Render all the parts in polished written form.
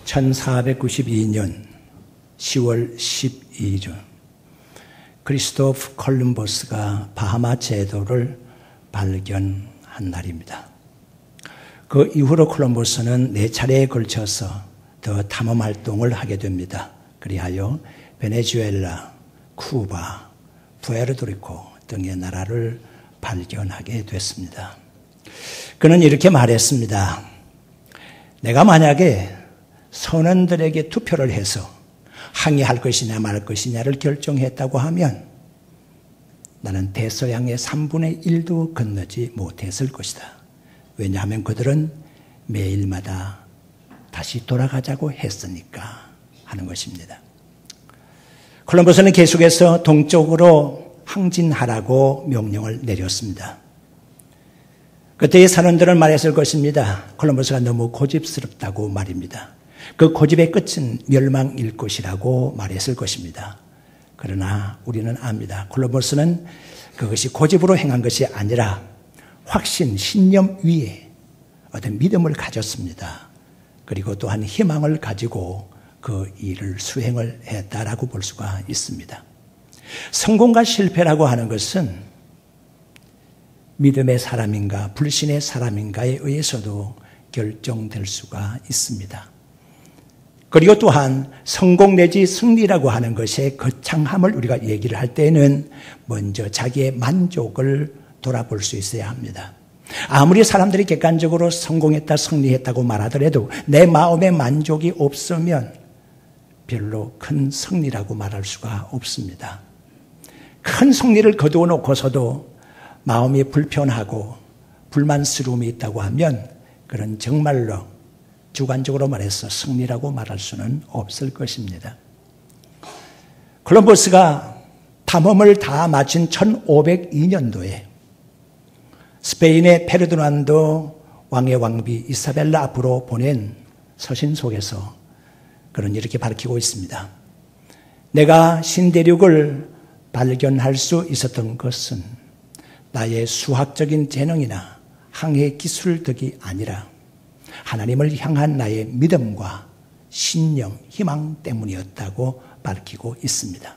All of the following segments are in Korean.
1492년 10월 12일 크리스토프 콜럼버스가 바하마 제도를 발견한 날입니다. 그 이후로 콜럼버스는 4차례에 걸쳐서 더 탐험 활동을 하게 됩니다. 그리하여 베네수엘라, 쿠바, 푸에르토리코 등의 나라를 발견하게 됐습니다. 그는 이렇게 말했습니다. 내가 만약에 선원들에게 투표를 해서 항의할 것이냐 말 것이냐를 결정했다고 하면 나는 대서양의 3분의 1도 건너지 못했을 것이다. 왜냐하면 그들은 매일마다 다시 돌아가자고 했으니까 하는 것입니다. 콜럼버스는 계속해서 동쪽으로 항진하라고 명령을 내렸습니다. 그때의 선원들은 말했을 것입니다. 콜럼버스가 너무 고집스럽다고 말입니다. 그 고집의 끝은 멸망일 것이라고 말했을 것입니다. 그러나 우리는 압니다. 콜럼버스는 그것이 고집으로 행한 것이 아니라 확신, 신념 위에 어떤 믿음을 가졌습니다. 그리고 또한 희망을 가지고 그 일을 수행을 했다라고 볼 수가 있습니다. 성공과 실패라고 하는 것은 믿음의 사람인가 불신의 사람인가에 의해서도 결정될 수가 있습니다. 그리고 또한 성공 내지 승리라고 하는 것의 거창함을 우리가 얘기를 할 때는 먼저 자기의 만족을 돌아볼 수 있어야 합니다. 아무리 사람들이 객관적으로 성공했다 승리했다고 말하더라도 내 마음의 만족이 없으면 별로 큰 승리라고 말할 수가 없습니다. 큰 승리를 거두어 놓고서도 마음이 불편하고 불만스러움이 있다고 하면 그런 정말로 주관적으로 말해서 승리라고 말할 수는 없을 것입니다. 콜럼버스가 탐험을 다 마친 1502년도에 스페인의 페르디난도 왕의 왕비 이사벨라 앞으로 보낸 서신 속에서 그는 이렇게 밝히고 있습니다. 내가 신대륙을 발견할 수 있었던 것은 나의 수학적인 재능이나 항해 기술 덕이 아니라 하나님을 향한 나의 믿음과 신념, 희망 때문이었다고 밝히고 있습니다.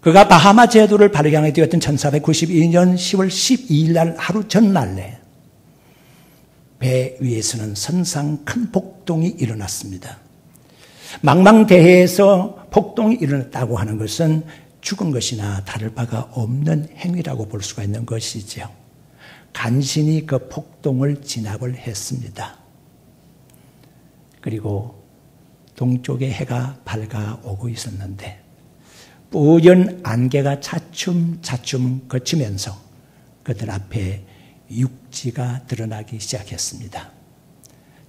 그가 바하마 제도를 발견하게 되었던 1492년 10월 12일 날 하루 전날에 배 위에서는 선상 큰 폭동이 일어났습니다. 망망대해에서 폭동이 일어났다고 하는 것은 죽은 것이나 다를 바가 없는 행위라고 볼 수가 있는 것이죠. 간신히 그 폭동을 진압을 했습니다. 그리고 동쪽에 해가 밝아오고 있었는데 뿌연 안개가 차츰차츰 걷히면서 그들 앞에 육지가 드러나기 시작했습니다.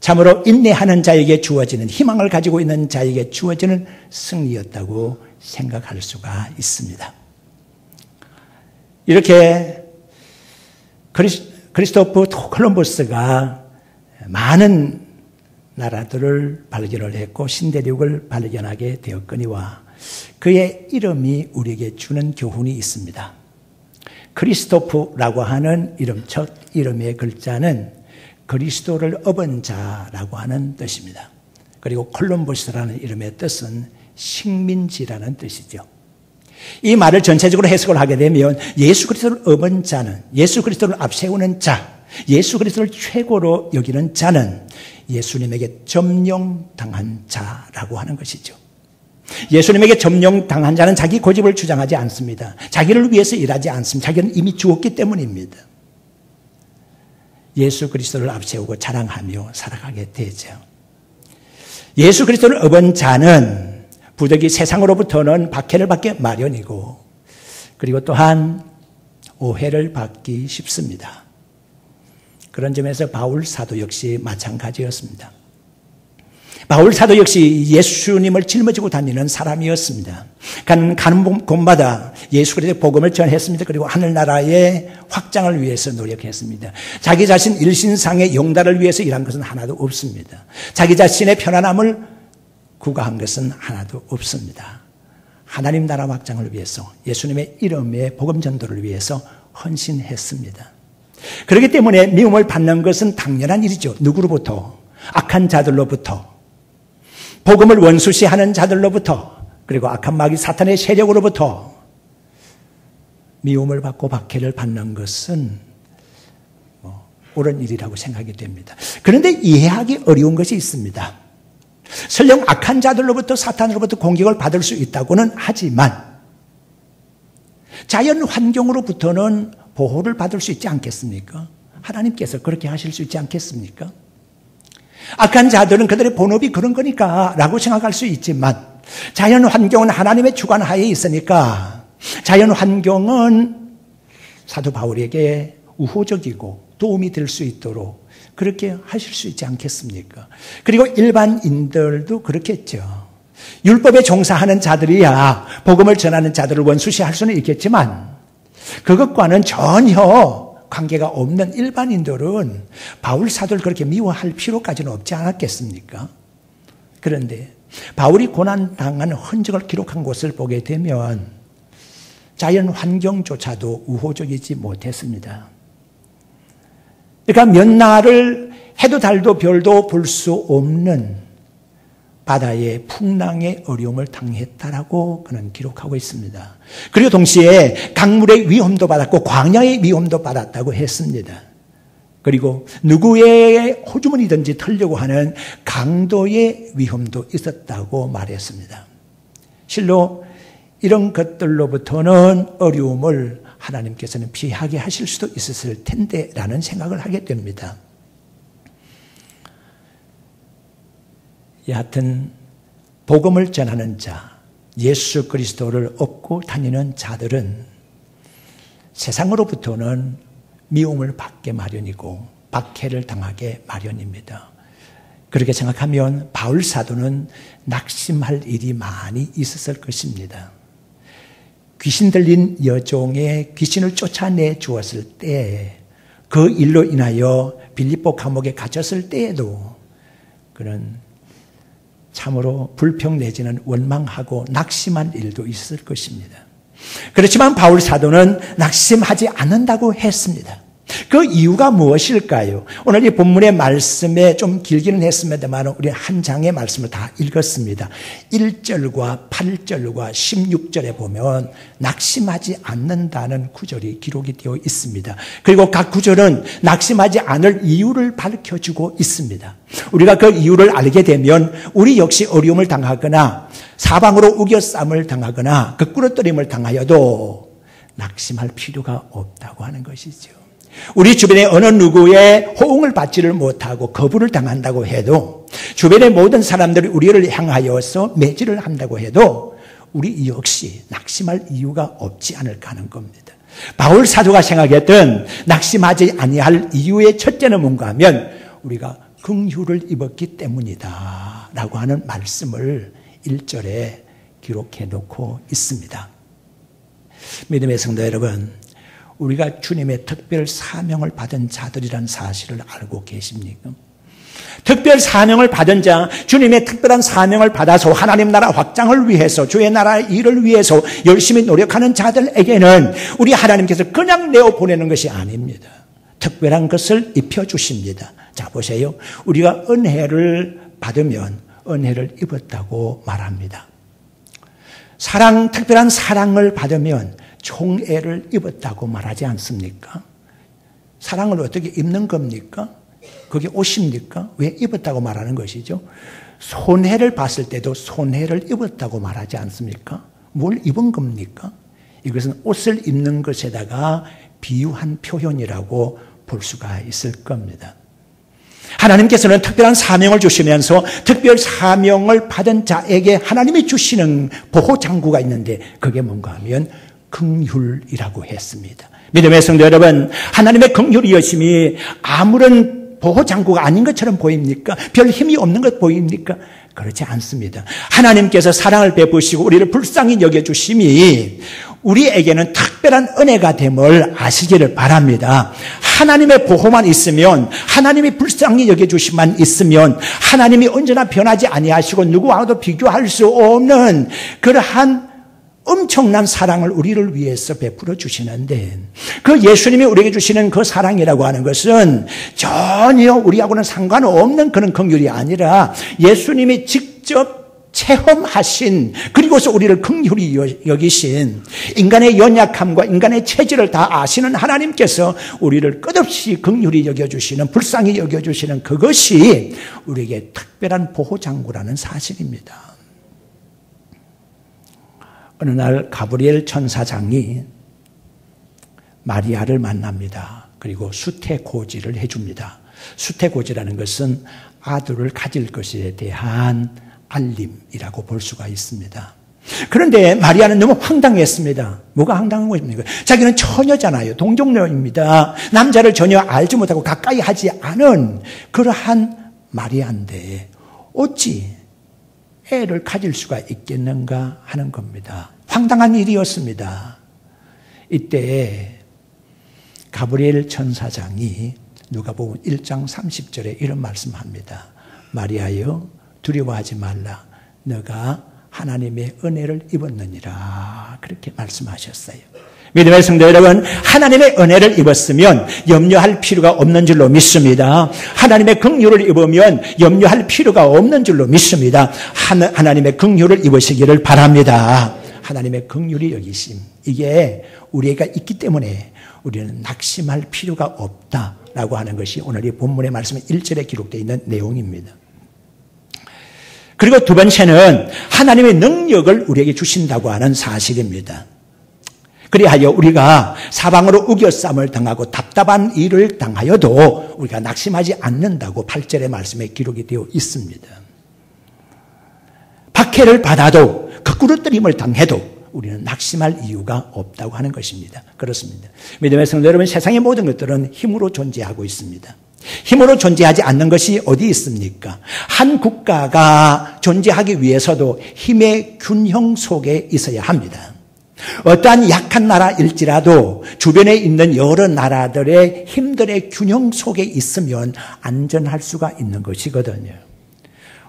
참으로 인내하는 자에게 주어지는 희망을 가지고 있는 자에게 주어지는 승리였다고 생각할 수가 있습니다. 이렇게 크리스토프 콜럼버스가 많은 나라들을 발견을 했고 신대륙을 발견하게 되었거니와 그의 이름이 우리에게 주는 교훈이 있습니다. 크리스토프라고 하는 이름, 첫 이름의 글자는 그리스도를 업은 자라고 하는 뜻입니다. 그리고 콜럼버스라는 이름의 뜻은 식민지라는 뜻이죠. 이 말을 전체적으로 해석을 하게 되면 예수 그리스도를 업은 자는, 예수 그리스도를 앞세우는 자, 예수 그리스도를 최고로 여기는 자는 예수님에게 점령당한 자라고 하는 것이죠. 예수님에게 점령당한 자는 자기 고집을 주장하지 않습니다. 자기를 위해서 일하지 않습니다. 자기는 이미 죽었기 때문입니다. 예수 그리스도를 앞세우고 자랑하며 살아가게 되죠. 예수 그리스도를 업은 자는 부득이 세상으로부터는 박해를 받기 마련이고 그리고 또한 오해를 받기 쉽습니다. 그런 점에서 바울 사도 역시 마찬가지였습니다. 바울 사도 역시 예수님을 짊어지고 다니는 사람이었습니다. 가는 곳마다 예수 그리스도의 복음을 전했습니다. 그리고 하늘나라의 확장을 위해서 노력했습니다. 자기 자신 일신상의 영달을 위해서 일한 것은 하나도 없습니다. 자기 자신의 편안함을 구가한 것은 하나도 없습니다. 하나님 나라 확장을 위해서 예수님의 이름의 복음 전도를 위해서 헌신했습니다. 그렇기 때문에 미움을 받는 것은 당연한 일이죠. 누구로부터? 악한 자들로부터, 복음을 원수시하는 자들로부터, 그리고 악한 마귀 사탄의 세력으로부터 미움을 받고 박해를 받는 것은 옳은 일이라고 생각이 됩니다. 그런데 이해하기 어려운 것이 있습니다. 설령 악한 자들로부터 사탄으로부터 공격을 받을 수 있다고는 하지만 자연 환경으로부터는 보호를 받을 수 있지 않겠습니까? 하나님께서 그렇게 하실 수 있지 않겠습니까? 악한 자들은 그들의 본업이 그런 거니까 라고 생각할 수 있지만 자연 환경은 하나님의 주관 하에 있으니까 자연 환경은 사도 바울에게 우호적이고 도움이 될 수 있도록 그렇게 하실 수 있지 않겠습니까? 그리고 일반인들도 그렇겠죠. 율법에 종사하는 자들이야 복음을 전하는 자들을 원수시할 수는 있겠지만 그것과는 전혀 관계가 없는 일반인들은 바울 사도를 그렇게 미워할 필요까지는 없지 않았겠습니까? 그런데 바울이 고난당한 흔적을 기록한 곳을 보게 되면 자연 환경조차도 우호적이지 못했습니다. 그러니까 몇 날을 해도 달도 별도 볼 수 없는 바다의 풍랑의 어려움을 당했다라고 그는 기록하고 있습니다. 그리고 동시에 강물의 위험도 받았고 광야의 위험도 받았다고 했습니다. 그리고 누구의 호주머니든지 털려고 하는 강도의 위험도 있었다고 말했습니다. 실로 이런 것들로부터는 어려움을 하나님께서는 피하게 하실 수도 있었을 텐데 라는 생각을 하게 됩니다. 여하튼 복음을 전하는 자, 예수 그리스도를 업고 다니는 자들은 세상으로부터는 미움을 받게 마련이고 박해를 당하게 마련입니다. 그렇게 생각하면 바울 사도는 낙심할 일이 많이 있었을 것입니다. 귀신 들린 여종의 귀신을 쫓아내 주었을 때 그 일로 인하여 빌립보 감옥에 갇혔을 때에도 그는 참으로 불평 내지는 원망하고 낙심한 일도 있을 것입니다. 그렇지만 바울 사도는 낙심하지 않는다고 했습니다. 그 이유가 무엇일까요? 오늘 이 본문의 말씀에 좀 길기는 했습니다만 우리 한 장의 말씀을 다 읽었습니다. 1절과 8절과 16절에 보면 낙심하지 않는다는 구절이 기록이 되어 있습니다. 그리고 각 구절은 낙심하지 않을 이유를 밝혀주고 있습니다. 우리가 그 이유를 알게 되면 우리 역시 어려움을 당하거나 사방으로 우겨쌈을 당하거나 거꾸로뜨림을 당하여도 낙심할 필요가 없다고 하는 것이죠. 우리 주변에 어느 누구의 호응을 받지를 못하고 거부를 당한다고 해도 주변의 모든 사람들이 우리를 향하여서 매질을 한다고 해도 우리 역시 낙심할 이유가 없지 않을까 하는 겁니다. 바울 사도가 생각했던 낙심하지 아니할 이유의 첫째는 뭔가 하면 우리가 긍휼을 입었기 때문이다 라고 하는 말씀을 1절에 기록해 놓고 있습니다. 믿음의 성도 여러분, 우리가 주님의 특별 사명을 받은 자들이라는 사실을 알고 계십니까? 특별 사명을 받은 자, 주님의 특별한 사명을 받아서 하나님 나라 확장을 위해서, 주의 나라의 일을 위해서 열심히 노력하는 자들에게는 우리 하나님께서 그냥 내어보내는 것이 아닙니다. 특별한 것을 입혀주십니다. 자, 보세요. 우리가 은혜를 받으면 은혜를 입었다고 말합니다. 특별한 사랑을 받으면 총애를 입었다고 말하지 않습니까? 사랑을 어떻게 입는 겁니까? 그게 옷입니까? 왜 입었다고 말하는 것이죠? 손해를 봤을 때도 손해를 입었다고 말하지 않습니까? 뭘 입은 겁니까? 이것은 옷을 입는 것에다가 비유한 표현이라고 볼 수가 있을 겁니다. 하나님께서는 특별한 사명을 주시면서 특별 사명을 받은 자에게 하나님이 주시는 보호장구가 있는데 그게 뭔가 하면 긍휼이라고 했습니다. 믿음의 성도 여러분, 하나님의 긍휼이 여심이 아무런 보호장구가 아닌 것처럼 보입니까? 별 힘이 없는 것 보입니까? 그렇지 않습니다. 하나님께서 사랑을 베푸시고 우리를 불쌍히 여겨주심이 우리에게는 특별한 은혜가 됨을 아시기를 바랍니다. 하나님의 보호만 있으면, 하나님이 불쌍히 여겨주심만 있으면, 하나님이 언제나 변하지 아니하시고 누구와도 비교할 수 없는 그러한 엄청난 사랑을 우리를 위해서 베풀어 주시는데 그 예수님이 우리에게 주시는 그 사랑이라고 하는 것은 전혀 우리하고는 상관없는 그런 긍휼이 아니라 예수님이 직접 체험하신 그리고서 우리를 긍휼히 여기신 인간의 연약함과 인간의 체질을 다 아시는 하나님께서 우리를 끝없이 긍휼히 여겨주시는 불쌍히 여겨주시는 그것이 우리에게 특별한 보호장구라는 사실입니다. 어느 날 가브리엘 천사장이 마리아를 만납니다. 그리고 수태고지를 해줍니다. 수태고지라는 것은 아들을 가질 것에 대한 알림이라고 볼 수가 있습니다. 그런데 마리아는 너무 황당했습니다. 뭐가 황당한 것입니까? 자기는 처녀잖아요. 동정녀입니다. 남자를 전혀 알지 못하고 가까이 하지 않은 그러한 마리아인데 어찌 애를 가질 수가 있겠는가 하는 겁니다. 황당한 일이었습니다. 이때 가브리엘 천사장이 누가복음 1장 30절에 이런 말씀합니다. 마리아여 두려워하지 말라. 너가 하나님의 은혜를 입었느니라. 그렇게 말씀하셨어요. 믿음의 성도 여러분, 하나님의 은혜를 입었으면 염려할 필요가 없는 줄로 믿습니다. 하나님의 긍휼을 입으면 염려할 필요가 없는 줄로 믿습니다. 하나님의 긍휼을 입으시기를 바랍니다. 하나님의 긍휼이 여기심, 이게 우리가 있기 때문에 우리는 낙심할 필요가 없다라고 하는 것이 오늘 이 본문의 말씀의 1절에 기록되어 있는 내용입니다. 그리고 두 번째는 하나님의 능력을 우리에게 주신다고 하는 사실입니다. 그리하여 우리가 사방으로 우겨쌈을 당하고 답답한 일을 당하여도 우리가 낙심하지 않는다고 8절의 말씀에 기록이 되어 있습니다. 박해를 받아도 거꾸로뜨림을 당해도 우리는 낙심할 이유가 없다고 하는 것입니다. 그렇습니다. 믿음의 성도 여러분, 세상의 모든 것들은 힘으로 존재하고 있습니다. 힘으로 존재하지 않는 것이 어디 있습니까? 한 국가가 존재하기 위해서도 힘의 균형 속에 있어야 합니다. 어떠한 약한 나라일지라도 주변에 있는 여러 나라들의 힘들의 균형 속에 있으면 안전할 수가 있는 것이거든요.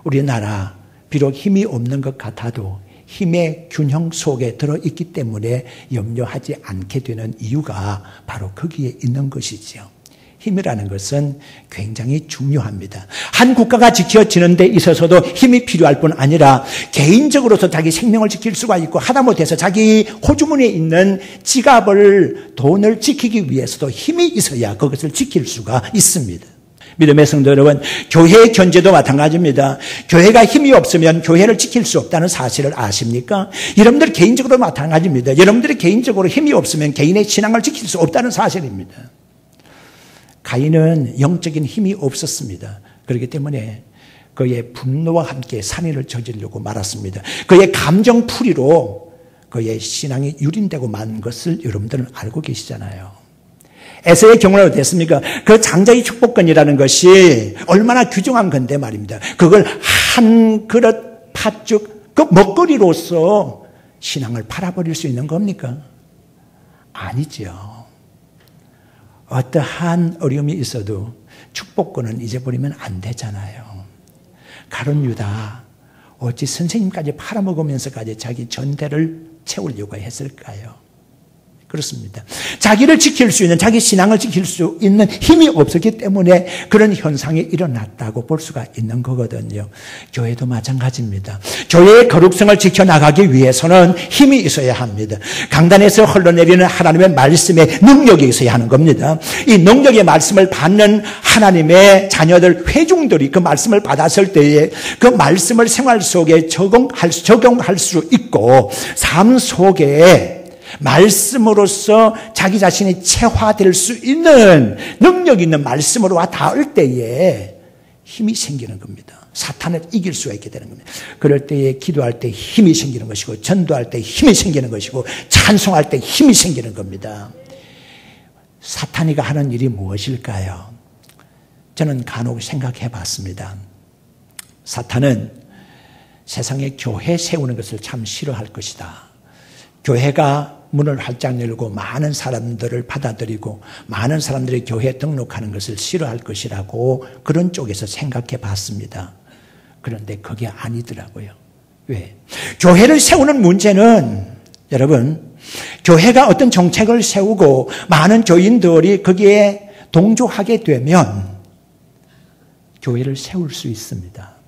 우리나라 비록 힘이 없는 것 같아도 힘의 균형 속에 들어있기 때문에 염려하지 않게 되는 이유가 바로 거기에 있는 것이죠. 힘이라는 것은 굉장히 중요합니다. 한 국가가 지켜지는 데 있어서도 힘이 필요할 뿐 아니라 개인적으로도 자기 생명을 지킬 수가 있고 하다못해서 자기 호주머니에 있는 지갑을, 돈을 지키기 위해서도 힘이 있어야 그것을 지킬 수가 있습니다. 믿음의 성도 여러분, 교회의 견제도 마찬가지입니다. 교회가 힘이 없으면 교회를 지킬 수 없다는 사실을 아십니까? 여러분들 개인적으로 마찬가지입니다. 여러분들이 개인적으로 힘이 없으면 개인의 신앙을 지킬 수 없다는 사실입니다. 가인은 영적인 힘이 없었습니다. 그렇기 때문에 그의 분노와 함께 살인을 저지르려고 말았습니다. 그의 감정풀이로 그의 신앙이 유린되고 만 것을 여러분들은 알고 계시잖아요. 에서의 경우는 어땠습니까? 그 장자의 축복권이라는 것이 얼마나 귀중한 건데 말입니다. 그걸 한 그릇 팥죽, 그 먹거리로서 신앙을 팔아버릴 수 있는 겁니까? 아니죠. 어떠한 어려움이 있어도 축복권은 잊어버리면 안 되잖아요. 가룟 유다, 어찌 선생님까지 팔아먹으면서까지 자기 전대를 채우려고 했을까요? 그렇습니다. 자기를 지킬 수 있는, 자기 신앙을 지킬 수 있는 힘이 없었기 때문에 그런 현상이 일어났다고 볼 수가 있는 거거든요. 교회도 마찬가지입니다. 교회의 거룩성을 지켜나가기 위해서는 힘이 있어야 합니다. 강단에서 흘러내리는 하나님의 말씀의 능력이 있어야 하는 겁니다. 이 능력의 말씀을 받는 하나님의 자녀들, 회중들이 그 말씀을 받았을 때에 그 말씀을 생활 속에 적용할 수 있고 삶 속에 말씀으로서 자기 자신이 체화될 수 있는 능력 있는 말씀으로 와 닿을 때에 힘이 생기는 겁니다. 사탄을 이길 수가 있게 되는 겁니다. 그럴 때에 기도할 때 힘이 생기는 것이고 전도할 때 힘이 생기는 것이고 찬송할 때 힘이 생기는 겁니다. 사탄이가 하는 일이 무엇일까요? 저는 간혹 생각해 봤습니다. 사탄은 세상에 교회 세우는 것을 참 싫어할 것이다. 교회가 문을 활짝 열고 많은 사람들을 받아들이고 많은 사람들이 교회에 등록하는 것을 싫어할 것이라고 그런 쪽에서 생각해 봤습니다. 그런데 그게 아니더라고요. 왜? 교회를 세우는 문제는 여러분, 교회가 어떤 정책을 세우고 많은 교인들이 거기에 동조하게 되면 교회를 세울 수 있습니다.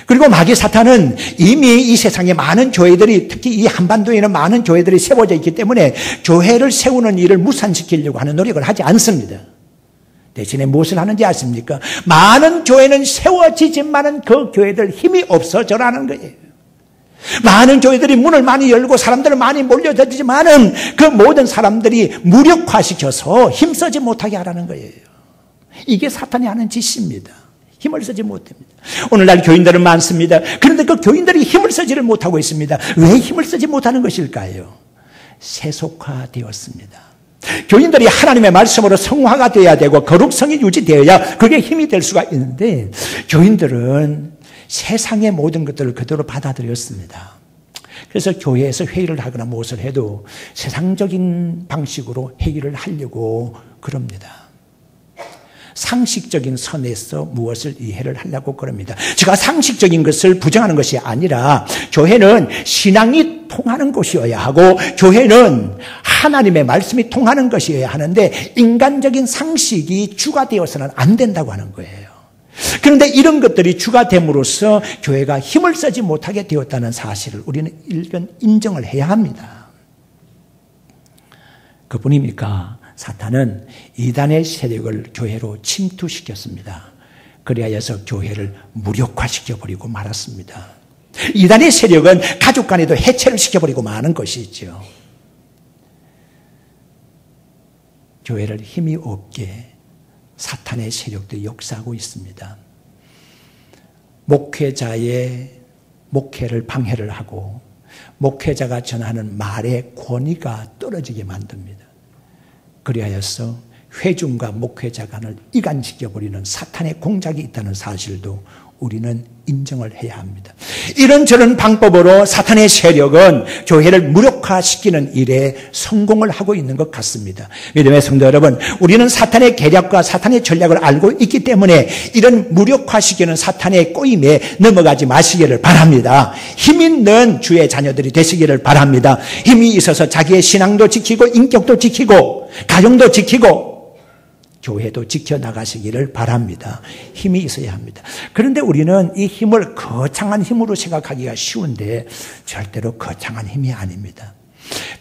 그리고 마귀 사탄은 이미 이 세상에 많은 교회들이, 특히 이 한반도에는 많은 교회들이 세워져 있기 때문에 교회를 세우는 일을 무산시키려고 하는 노력을 하지 않습니다. 대신에 무엇을 하는지 아십니까? 많은 교회는 세워지지만은 그 교회들 힘이 없어져라는 거예요. 많은 교회들이 문을 많이 열고 사람들을 많이 몰려들지만은 그 모든 사람들이 무력화시켜서 힘쓰지 못하게 하라는 거예요. 이게 사탄이 하는 짓입니다. 힘을 쓰지 못합니다. 오늘날 교인들은 많습니다. 그런데 그 교인들이 힘을 쓰지를 못하고 있습니다. 왜 힘을 쓰지 못하는 것일까요? 세속화되었습니다. 교인들이 하나님의 말씀으로 성화가 되어야 되고 거룩성이 유지되어야 그게 힘이 될 수가 있는데 교인들은 세상의 모든 것들을 그대로 받아들였습니다. 그래서 교회에서 회의를 하거나 무엇을 해도 세상적인 방식으로 회의를 하려고 그럽니다. 상식적인 선에서 무엇을 이해를 하려고 그럽니다. 제가 상식적인 것을 부정하는 것이 아니라 교회는 신앙이 통하는 곳이어야 하고 교회는 하나님의 말씀이 통하는 것이어야 하는데 인간적인 상식이 주가 되어서는 안 된다고 하는 거예요. 그런데 이런 것들이 주가 됨으로써 교회가 힘을 쓰지 못하게 되었다는 사실을 우리는 일견 인정을 해야 합니다. 그뿐입니까? 사탄은 이단의 세력을 교회로 침투시켰습니다. 그리하여서 교회를 무력화시켜버리고 말았습니다. 이단의 세력은 가족 간에도 해체를 시켜버리고 마는 것이죠. 교회를 힘이 없게 사탄의 세력도 역사하고 있습니다. 목회자의 목회를 방해를 하고 목회자가 전하는 말의 권위가 떨어지게 만듭니다. 그리하여서 회중과 목회자 간을 이간시켜버리는 사탄의 공작이 있다는 사실도 우리는 인정을 해야 합니다. 이런저런 방법으로 사탄의 세력은 교회를 무력화시키는 일에 성공을 하고 있는 것 같습니다. 믿음의 성도 여러분, 우리는 사탄의 계략과 사탄의 전략을 알고 있기 때문에 이런 무력화시키는 사탄의 꼬임에 넘어가지 마시기를 바랍니다. 힘 있는 주의 자녀들이 되시기를 바랍니다. 힘이 있어서 자기의 신앙도 지키고 인격도 지키고 가정도 지키고 교회도 지켜나가시기를 바랍니다. 힘이 있어야 합니다. 그런데 우리는 이 힘을 거창한 힘으로 생각하기가 쉬운데 절대로 거창한 힘이 아닙니다.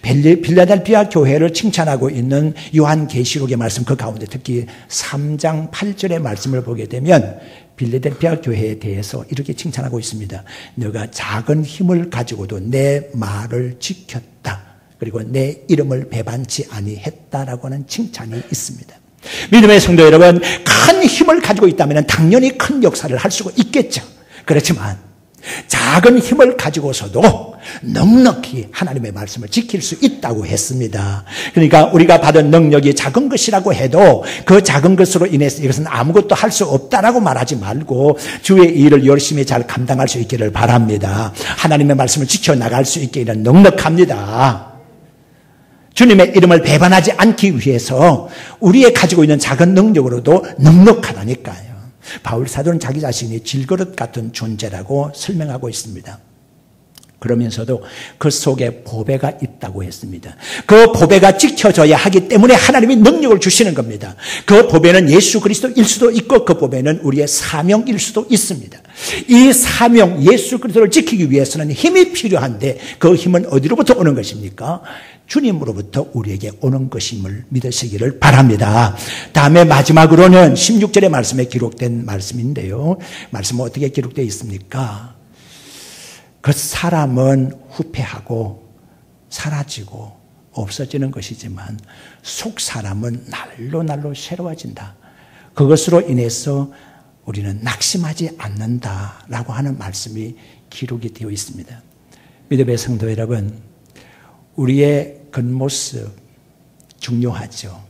빌라델피아 교회를 칭찬하고 있는 요한계시록의 말씀 그 가운데 특히 3장 8절의 말씀을 보게 되면 빌라델피아 교회에 대해서 이렇게 칭찬하고 있습니다. 너가 작은 힘을 가지고도 내 말을 지켰다. 그리고 내 이름을 배반치 아니했다라고 하는 칭찬이 있습니다. 믿음의 성도 여러분, 큰 힘을 가지고 있다면 당연히 큰 역사를 할 수가 있겠죠. 그렇지만 작은 힘을 가지고서도 넉넉히 하나님의 말씀을 지킬 수 있다고 했습니다. 그러니까 우리가 받은 능력이 작은 것이라고 해도 그 작은 것으로 인해서 이것은 아무것도 할 수 없다라고 말하지 말고 주의 일을 열심히 잘 감당할 수 있기를 바랍니다. 하나님의 말씀을 지켜나갈 수 있게 이런 넉넉합니다. 주님의 이름을 배반하지 않기 위해서 우리의 가지고 있는 작은 능력으로도 넉넉하다니까요. 바울 사도는 자기 자신이 질그릇 같은 존재라고 설명하고 있습니다. 그러면서도 그 속에 보배가 있다고 했습니다. 그 보배가 지켜져야 하기 때문에 하나님이 능력을 주시는 겁니다. 그 보배는 예수 그리스도일 수도 있고 그 보배는 우리의 사명일 수도 있습니다. 이 사명 예수 그리스도를 지키기 위해서는 힘이 필요한데 그 힘은 어디로부터 오는 것입니까? 주님으로부터 우리에게 오는 것임을 믿으시기를 바랍니다. 다음에 마지막으로는 16절의 말씀에 기록된 말씀인데요. 말씀은 어떻게 기록되어 있습니까? 그 사람은 후패하고 사라지고 없어지는 것이지만 속 사람은 날로 날로 새로워진다. 그것으로 인해서 우리는 낙심하지 않는다라고 하는 말씀이 기록이 되어 있습니다. 믿음의 성도 여러분, 우리의 겉모습 중요하죠.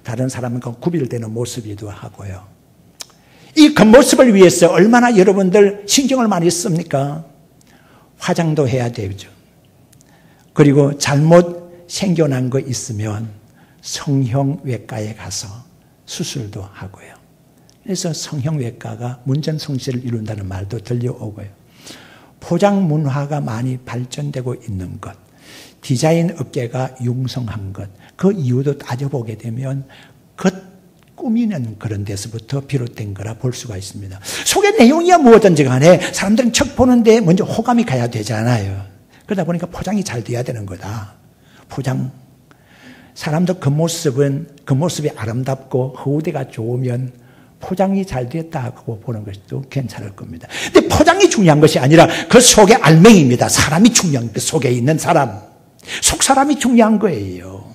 다른 사람과 구별되는 모습이기도 하고요. 이 겉모습을 위해서 얼마나 여러분들 신경을 많이 씁니까? 화장도 해야 되죠. 그리고 잘못 생겨난 거 있으면 성형외과에 가서 수술도 하고요. 그래서 성형외과가 문전성시를 이룬다는 말도 들려오고요. 포장 문화가 많이 발전되고 있는 것. 디자인 업계가 융성한 것, 그 이유도 따져보게 되면 꾸미는 그런 데서부터 비롯된 거라 볼 수가 있습니다. 속의 내용이야 무엇든지 간에 사람들은 척 보는데 먼저 호감이 가야 되잖아요. 그러다 보니까 포장이 잘 돼야 되는 거다. 포장. 사람도 겉모습이 아름답고 허우대가 좋으면 포장이 잘 됐다고 보는 것도 괜찮을 겁니다. 근데 포장이 중요한 것이 아니라 그 속의 알맹이입니다. 사람이 중요한 그 속에 있는 사람. 속 사람이 중요한 거예요.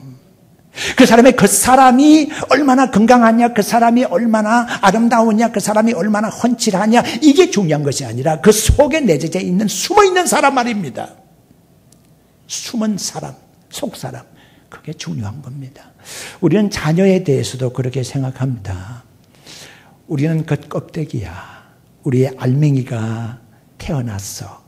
그 사람이 얼마나 건강하냐, 그 사람이 얼마나 아름다우냐, 그 사람이 얼마나 헌칠하냐, 이게 중요한 것이 아니라 그 속에 내재되어 있는 숨어있는 사람 말입니다. 숨은 사람, 속 사람, 그게 중요한 겁니다. 우리는 자녀에 대해서도 그렇게 생각합니다. 우리는 그 껍데기야. 우리의 알맹이가 태어났어.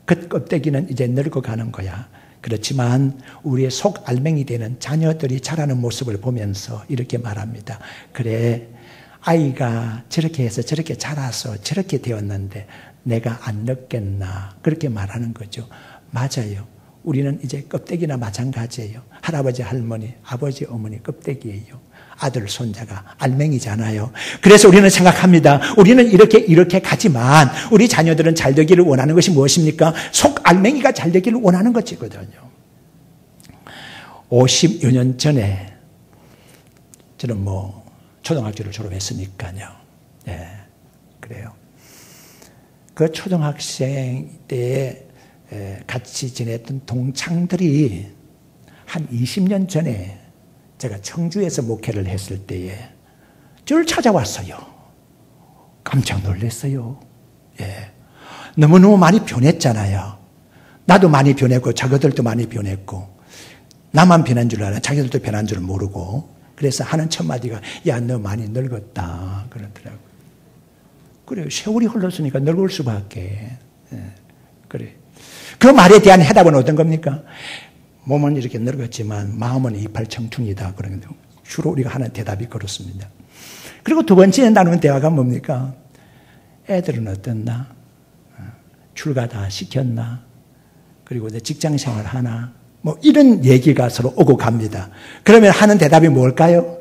그 껍데기는 이제 늙어가는 거야. 그렇지만 우리의 속 알맹이 되는 자녀들이 자라는 모습을 보면서 이렇게 말합니다. 그래, 아이가 저렇게 해서 저렇게 자라서 저렇게 되었는데 내가 안 늙겠나, 그렇게 말하는 거죠. 맞아요. 우리는 이제 껍데기나 마찬가지예요. 할아버지, 할머니, 아버지, 어머니 껍데기예요. 아들, 손자가 알맹이잖아요. 그래서 우리는 생각합니다. 우리는 이렇게 가지만 우리 자녀들은 잘 되기를 원하는 것이 무엇입니까? 속 알맹이가 잘 되기를 원하는 것이거든요. 50여 년 전에 저는 초등학교를 졸업했으니까요. 네, 그래요. 그 초등학생 때에 같이 지냈던 동창들이 한 20년 전에 제가 청주에서 목회를 했을 때에 저를 찾아왔어요. 깜짝 놀랐어요. 예. 너무너무 많이 변했잖아요. 나도 많이 변했고 자기들도 많이 변했고 나만 변한 줄 알아. 자기들도 변한 줄 모르고. 그래서 하는 첫 마디가 야, 너 많이 늙었다 그러더라고요. 그래요. 세월이 흘렀으니까 늙을 수밖에. 예. 그래. 그 말에 대한 해답은 어떤 겁니까? 몸은 이렇게 늙었지만 마음은 이팔청춘이다. 그런 주로 우리가 하는 대답이 그렇습니다. 그리고 두 번째 나누는 대화가 뭡니까? 애들은 어떻나? 출가 다 시켰나? 그리고 직장생활 하나? 이런 얘기가 서로 오고 갑니다. 그러면 하는 대답이 뭘까요?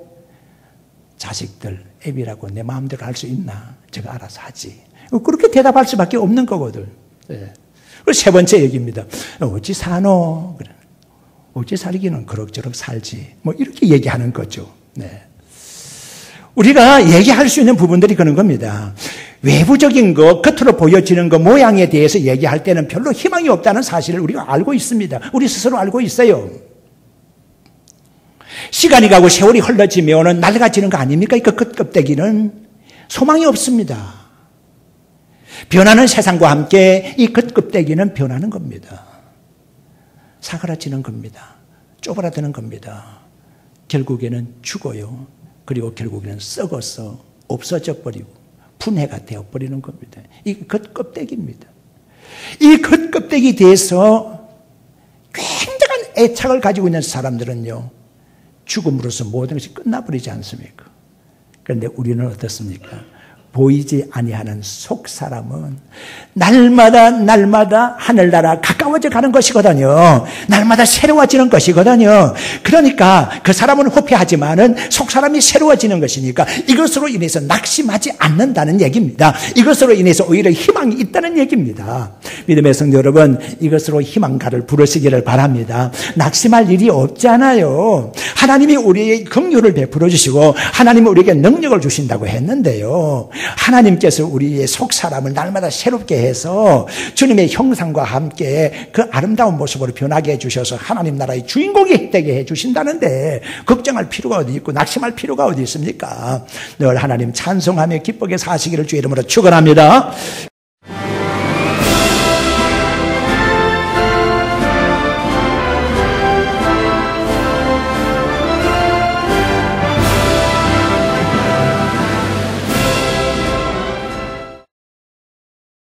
자식들 애비라고 내 마음대로 할 수 있나? 제가 알아서 하지. 그렇게 대답할 수밖에 없는 거거든. 네. 그리고 세 번째 얘기입니다. 어찌 사노? 그래. 어찌 살기는 그럭저럭 살지. 이렇게 얘기하는 거죠. 네. 우리가 얘기할 수 있는 부분들이 그런 겁니다. 외부적인 거, 겉으로 보여지는 거, 모양에 대해서 얘기할 때는 별로 희망이 없다는 사실을 우리가 알고 있습니다. 우리 스스로 알고 있어요. 시간이 가고 세월이 흘러지면 낡아지는 거 아닙니까? 그 겉껍데기는 소망이 없습니다. 변하는 세상과 함께 이 겉껍데기는 변하는 겁니다. 사그라지는 겁니다. 쪼그라드는 겁니다. 결국에는 죽어요. 그리고 결국에는 썩어서 없어져 버리고 분해가 되어버리는 겁니다. 이 겉껍데기입니다. 이 겉껍데기에 대해서 굉장한 애착을 가지고 있는 사람들은요, 죽음으로써 모든 것이 끝나버리지 않습니까? 그런데 우리는 어떻습니까? 보이지 아니하는 속 사람은 날마다 하늘나라 가까워져 가는 것이거든요. 날마다 새로워지는 것이거든요. 그러니까 그 사람은 후패하지만은 속 사람이 새로워지는 것이니까 이것으로 인해서 낙심하지 않는다는 얘기입니다. 이것으로 인해서 오히려 희망이 있다는 얘기입니다. 믿음의 성도 여러분, 이것으로 희망가를 부르시기를 바랍니다. 낙심할 일이 없잖아요. 하나님이 우리에게 긍휼을 베풀어 주시고 하나님이 우리에게 능력을 주신다고 했는데요. 하나님께서 우리의 속 사람을 날마다 새롭게 해서 주님의 형상과 함께 그 아름다운 모습으로 변하게 해주셔서 하나님 나라의 주인공이 되게 해주신다는데 걱정할 필요가 어디 있고 낙심할 필요가 어디 있습니까? 늘 하나님 찬송하며 기쁘게 사시기를 주의 이름으로 축원합니다.